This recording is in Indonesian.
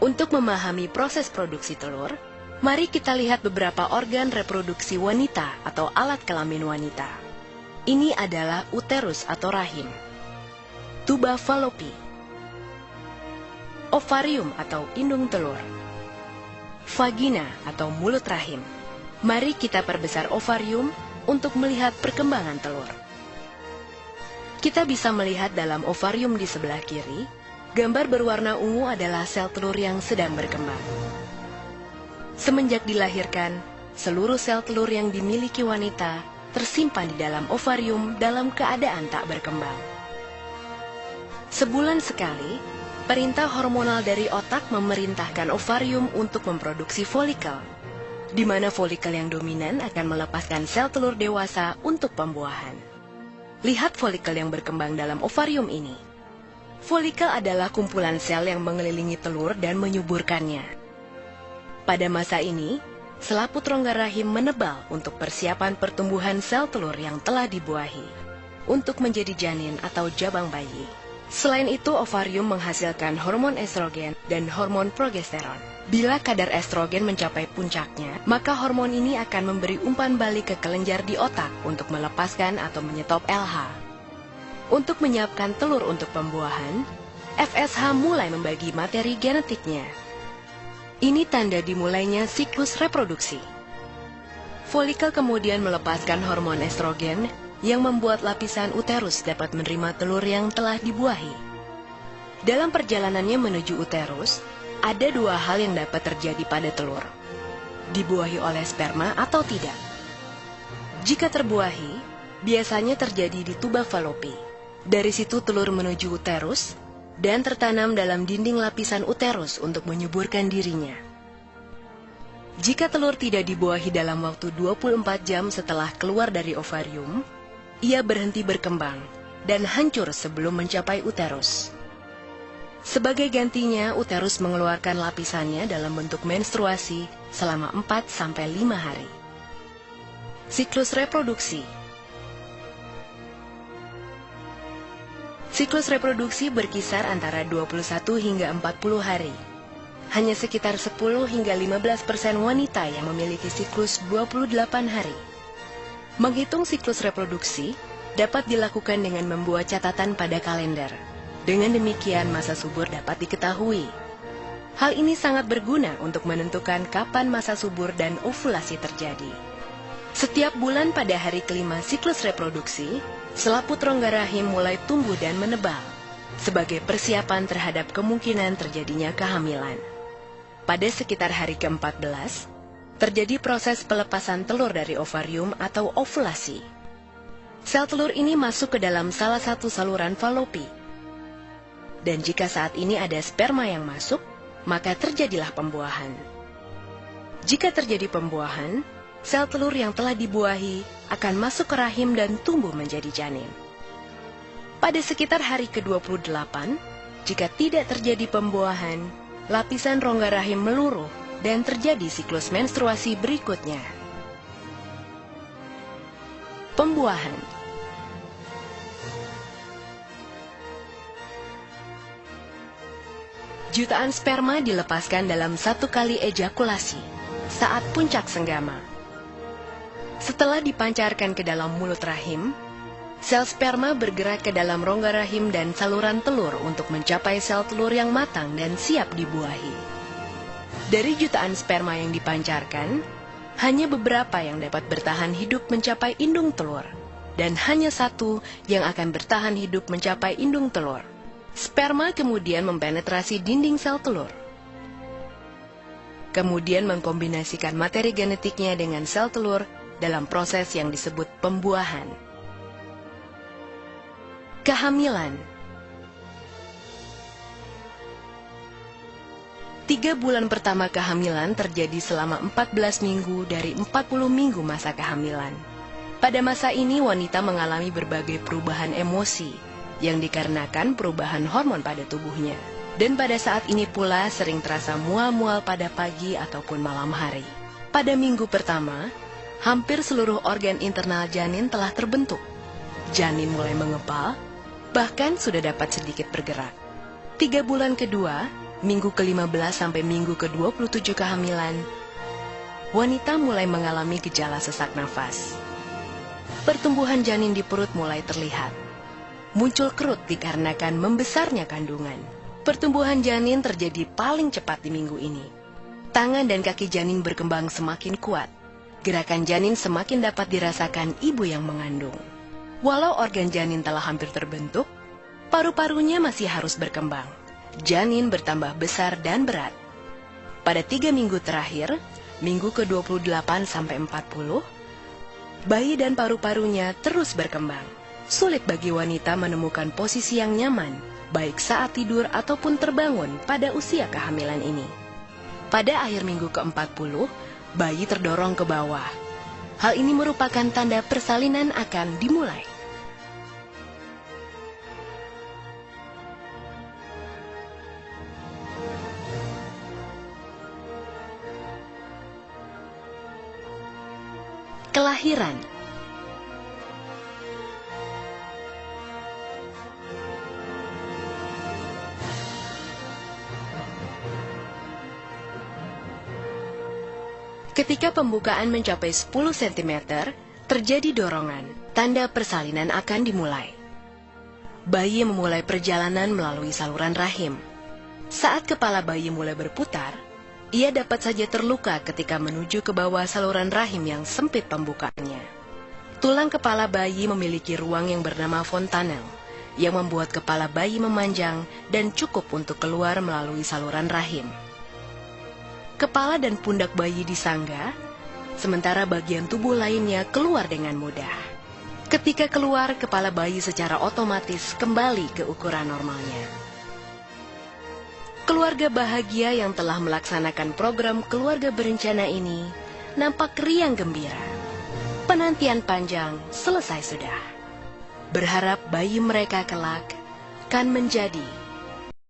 Untuk memahami proses produksi telur, mari kita lihat beberapa organ reproduksi wanita atau alat kelamin wanita. Ini adalah uterus atau rahim, tuba falopi, ovarium atau indung telur, vagina atau mulut rahim. Mari kita perbesar ovarium untuk melihat perkembangan telur. Kita bisa melihat dalam ovarium di sebelah kiri, gambar berwarna ungu adalah sel telur yang sedang berkembang. Semenjak dilahirkan, seluruh sel telur yang dimiliki wanita tersimpan di dalam ovarium dalam keadaan tak berkembang. Sebulan sekali, perintah hormonal dari otak memerintahkan ovarium untuk memproduksi folikel, di mana folikel yang dominan akan melepaskan sel telur dewasa untuk pembuahan. Lihat folikel yang berkembang dalam ovarium ini. Folikel adalah kumpulan sel yang mengelilingi telur dan menyuburkannya. Pada masa ini, selaput rongga rahim menebal untuk persiapan pertumbuhan sel telur yang telah dibuahi, untuk menjadi janin atau jabang bayi. Selain itu, ovarium menghasilkan hormon estrogen dan hormon progesteron. Bila kadar estrogen mencapai puncaknya, maka hormon ini akan memberi umpan balik ke kelenjar di otak untuk melepaskan atau menyetop LH. Untuk menyiapkan telur untuk pembuahan, FSH mulai membagi materi genetiknya. Ini tanda dimulainya siklus reproduksi. Folikel kemudian melepaskan hormon estrogen yang membuat lapisan uterus dapat menerima telur yang telah dibuahi. Dalam perjalanannya menuju uterus, ada dua hal yang dapat terjadi pada telur: dibuahi oleh sperma atau tidak. Jika terbuahi, biasanya terjadi di tuba falopi. Dari situ telur menuju uterus dan tertanam dalam dinding lapisan uterus untuk menyuburkan dirinya. Jika telur tidak dibuahi dalam waktu 24 jam setelah keluar dari ovarium, ia berhenti berkembang dan hancur sebelum mencapai uterus. Sebagai gantinya, uterus mengeluarkan lapisannya dalam bentuk menstruasi selama 4-5 hari. Siklus reproduksi. Siklus reproduksi berkisar antara 21 hingga 40 hari. Hanya sekitar 10 hingga 15% wanita yang memiliki siklus 28 hari. Menghitung siklus reproduksi dapat dilakukan dengan membuat catatan pada kalender. Dengan demikian, masa subur dapat diketahui. Hal ini sangat berguna untuk menentukan kapan masa subur dan ovulasi terjadi. Setiap bulan pada hari kelima siklus reproduksi, selaput rongga rahim mulai tumbuh dan menebal, sebagai persiapan terhadap kemungkinan terjadinya kehamilan. Pada sekitar hari ke-14, terjadi proses pelepasan telur dari ovarium atau ovulasi. Sel telur ini masuk ke dalam salah satu saluran falopi. Dan jika saat ini ada sperma yang masuk, maka terjadilah pembuahan. Jika terjadi pembuahan, sel telur yang telah dibuahi akan masuk ke rahim dan tumbuh menjadi janin. Pada sekitar hari ke-28, jika tidak terjadi pembuahan, lapisan rongga rahim meluruh dan terjadi siklus menstruasi berikutnya. Pembuahan. Jutaan sperma dilepaskan dalam satu kali ejakulasi saat puncak senggama. Setelah dipancarkan ke dalam mulut rahim, sel sperma bergerak ke dalam rongga rahim dan saluran telur untuk mencapai sel telur yang matang dan siap dibuahi. Dari jutaan sperma yang dipancarkan, hanya beberapa yang dapat bertahan hidup mencapai indung telur, dan hanya satu yang akan bertahan hidup mencapai indung telur. Sperma kemudian mempenetrasi dinding sel telur. Kemudian mengkombinasikan materi genetiknya dengan sel telur dalam proses yang disebut pembuahan. Kehamilan. 3 bulan pertama kehamilan terjadi selama 14 minggu dari 40 minggu masa kehamilan. Pada masa ini wanita mengalami berbagai perubahan emosi yang dikarenakan perubahan hormon pada tubuhnya. Dan pada saat ini pula sering terasa mual-mual pada pagi ataupun malam hari. Pada minggu pertama, hampir seluruh organ internal janin telah terbentuk. Janin mulai mengepal, bahkan sudah dapat sedikit bergerak. 3 bulan kedua, minggu ke-15 sampai minggu ke-27 kehamilan, wanita mulai mengalami gejala sesak nafas. Pertumbuhan janin di perut mulai terlihat. Muncul kerut dikarenakan membesarnya kandungan. Pertumbuhan janin terjadi paling cepat di minggu ini. Tangan dan kaki janin berkembang semakin kuat. Gerakan janin semakin dapat dirasakan ibu yang mengandung. Walau organ janin telah hampir terbentuk, paru-parunya masih harus berkembang. Janin bertambah besar dan berat. Pada 3 minggu terakhir, minggu ke-28 sampai 40, bayi dan paru-parunya terus berkembang. Sulit bagi wanita menemukan posisi yang nyaman, baik saat tidur ataupun terbangun pada usia kehamilan ini. Pada akhir minggu ke-40, bayi terdorong ke bawah. Hal ini merupakan tanda persalinan akan dimulai. Kelahiran. Ketika pembukaan mencapai 10 cm, terjadi dorongan, tanda persalinan akan dimulai. Bayi memulai perjalanan melalui saluran rahim. Saat kepala bayi mulai berputar, ia dapat saja terluka ketika menuju ke bawah saluran rahim yang sempit pembukaannya. Tulang kepala bayi memiliki ruang yang bernama fontanel, yang membuat kepala bayi memanjang dan cukup untuk keluar melalui saluran rahim. Kepala dan pundak bayi disangga, sementara bagian tubuh lainnya keluar dengan mudah. Ketika keluar, kepala bayi secara otomatis kembali ke ukuran normalnya. Keluarga bahagia yang telah melaksanakan program keluarga berencana ini nampak riang gembira. Penantian panjang selesai sudah. Berharap bayi mereka kelak kan menjadi